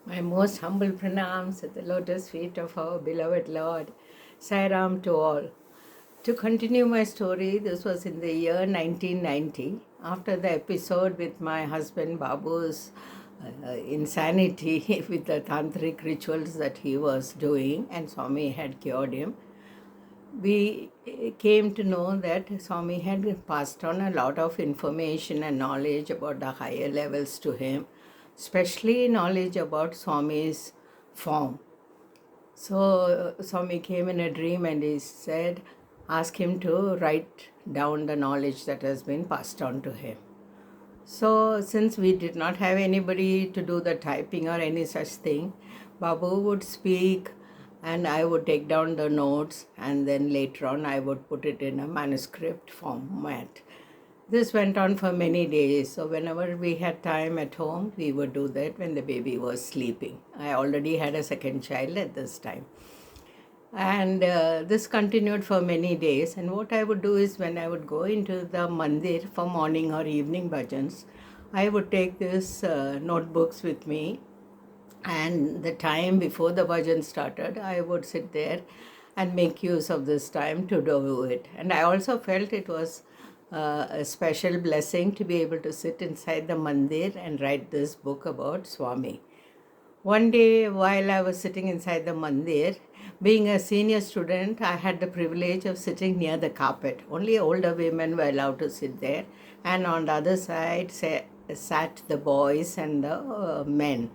My most humble pranams at the lotus feet of our beloved Lord. Sai Ram to all. To continue my story, this was in the year 1990, after the episode with my husband Babu's insanity with the tantric rituals that he was doing, and Swami had cured him. We came to know that Swami had passed on a lot of information and knowledge about the higher levels to him, especially knowledge about Swami's form. So Swami came in a dream and he said, ask him to write down the knowledge that has been passed on to him. So since we did not have anybody to do the typing or any such thing, Babu would speak and I would take down the notes, and then later on I would put it in a manuscript format. This went on for many days. So whenever we had time at home, we would do that when the baby was sleeping. I already had a second child at this time. And this continued for many days. And what I would do is, when I would go into the mandir for morning or evening bhajans, I would take these notebooks with me. And the time before the bhajan started, I would sit there and make use of this time to do it. And I also felt it was a special blessing to be able to sit inside the mandir and write this book about Swami. One day, while I was sitting inside the mandir, being a senior student, I had the privilege of sitting near the carpet. Only older women were allowed to sit there, and on the other side sat the boys and the men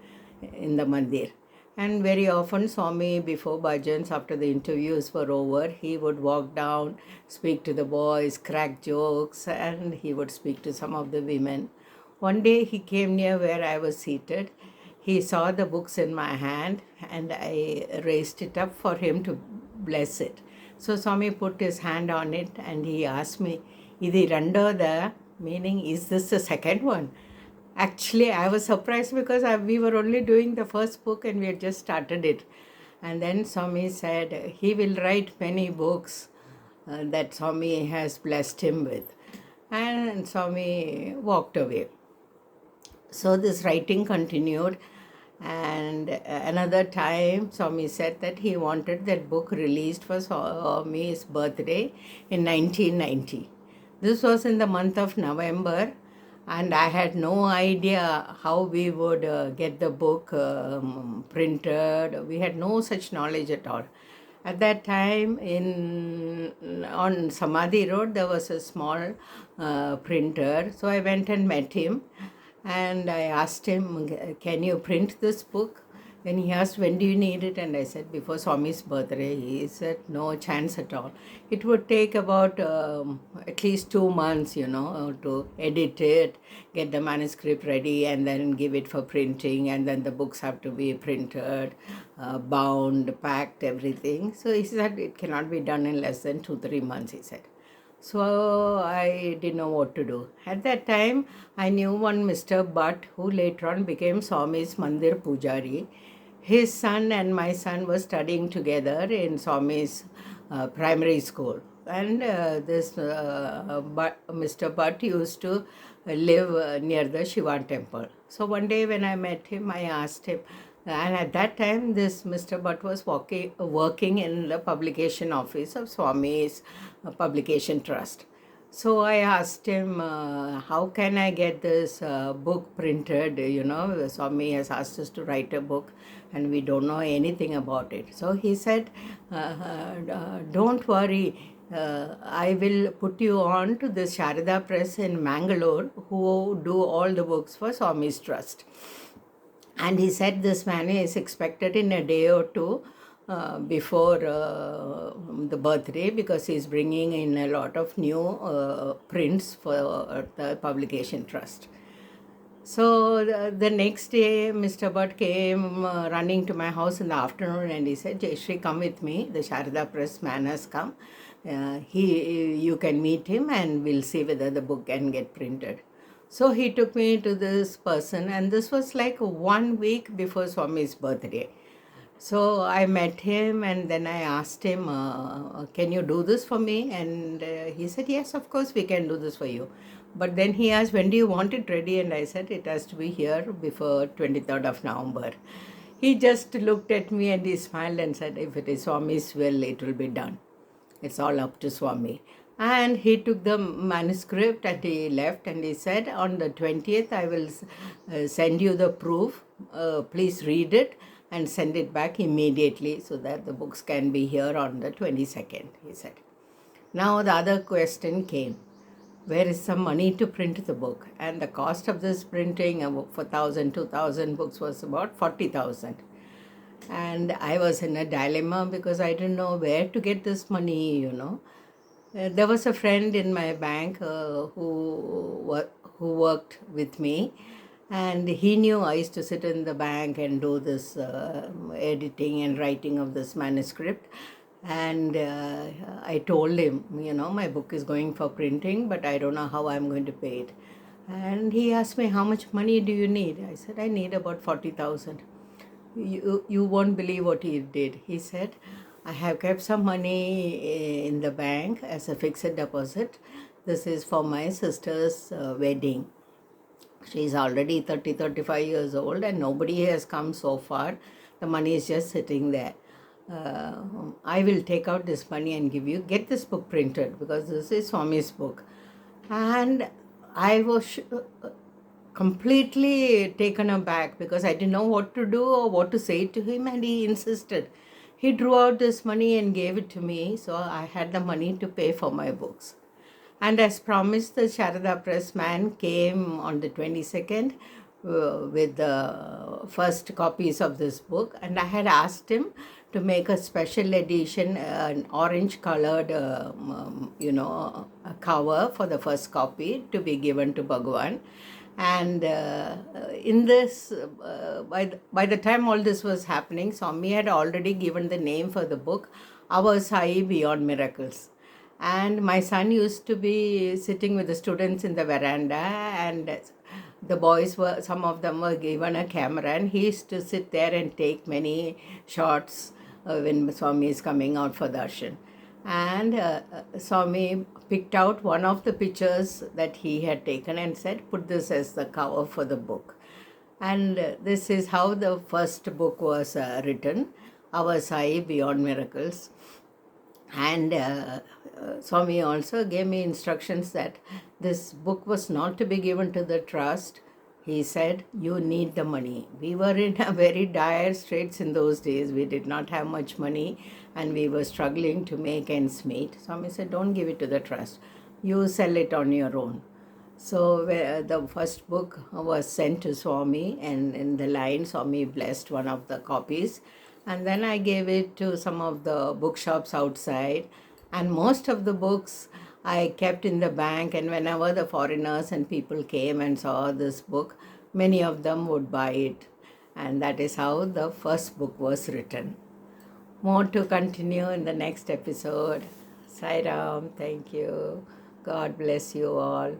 in the mandir. And very often, Swami, before bhajans, after the interviews were over, he would walk down, speak to the boys, crack jokes, and he would speak to some of the women. One day, he came near where I was seated. He saw the books in my hand, and I raised it up for him to bless it. So Swami put his hand on it and he asked me, Idi Randoda, meaning, is this the second one? Actually, I was surprised because we were only doing the first book and we had just started it. And then Swami said he will write many books that Swami has blessed him with. And Swami walked away. So this writing continued, and another time Swami said that he wanted that book released for Swami's birthday in 1990. This was in the month of November, and I had no idea how we would get the book printed. We had no such knowledge at all. At that time, on Samadhi Road, there was a small printer. So I went and met him, and I asked him, can you print this book? Then he asked, when do you need it? And I said, before Swami's birthday. He said, no chance at all. It would take about at least 2 months, to edit it, get the manuscript ready, and then give it for printing. And then the books have to be printed, bound, packed, everything. So he said, it cannot be done in less than 2-3 months, he said. So I didn't know what to do. At that time, I knew one Mr. Bhatt, who later on became Swami's Mandir Pujari. His son and my son were studying together in Swami's primary school. And this Mr. Bhatt used to live near the Shiva temple. So one day when I met him, I asked him, and at that time, this Mr. Bhatt was working in the publication office of Swami's publication trust. So I asked him, how can I get this book printed? Swami has asked us to write a book and we don't know anything about it. So he said, don't worry, I will put you on to the Sharada Press in Mangalore, who do all the books for Swami's trust. And he said this man is expected in a day or two before the birthday, because he's bringing in a lot of new prints for the publication trust. So the next day, Mr. Bhatt came running to my house in the afternoon and he said, Jayashree, come with me. The Sharada Press man has come. You can meet him and we'll see whether the book can get printed. So he took me to this person, and this was like 1 week before Swami's birthday. So I met him and then I asked him, can you do this for me? And he said, yes, of course we can do this for you. But then he asked, when do you want it ready? And I said, it has to be here before 23rd of November. He just looked at me and he smiled and said, if it is Swami's will, it will be done. It's all up to Swami. And he took the manuscript and he left and he said, on the 20th, I will send you the proof. Please read it and send it back immediately so that the books can be here on the 22nd, he said. Now the other question came, where is some money to print the book? And the cost of this printing for 1,000, 2,000 books was about 40,000. And I was in a dilemma because I didn't know where to get this money. There was a friend in my bank who worked with me, and he knew I used to sit in the bank and do this editing and writing of this manuscript. And I told him, my book is going for printing, but I don't know how I'm going to pay it. And he asked me, how much money do you need? I said, I need about 40,000. You won't believe what he did. He said, I have kept some money in the bank as a fixed deposit. This is for my sister's wedding. She's already 30, 35 years old and nobody has come so far. The money is just sitting there. I will take out this money and give you. Get this book printed because this is Swami's book. And I was completely taken aback because I didn't know what to do or what to say to him, and he insisted. He drew out this money and gave it to me, so I had the money to pay for my books. And as promised, the Sharada Press man came on the 22nd with the first copies of this book, and I had asked him to make a special edition, an orange colored, a cover for the first copy to be given to Bhagwan. And in this, by the time all this was happening, Swami had already given the name for the book, Our Sai Beyond Miracles. And my son used to be sitting with the students in the veranda, and the boys some of them were given a camera, and he used to sit there and take many shots when Swami is coming out for darshan. And Swami picked out one of the pictures that he had taken and said, put this as the cover for the book. And this is how the first book was written, Our Sai Beyond Miracles. And Swami also gave me instructions that this book was not to be given to the trust. He said, you need the money. We were in a very dire straits in those days. We did not have much money and we were struggling to make ends meet. Swami said, don't give it to the trust. You sell it on your own. So the first book was sent to Swami, and in the line, Swami blessed one of the copies. And then I gave it to some of the bookshops outside. And most of the books I kept in the bank. And whenever the foreigners and people came and saw this book, many of them would buy it. And that is how the first book was written. More to continue in the next episode. Sai Ram, thank you. God bless you all.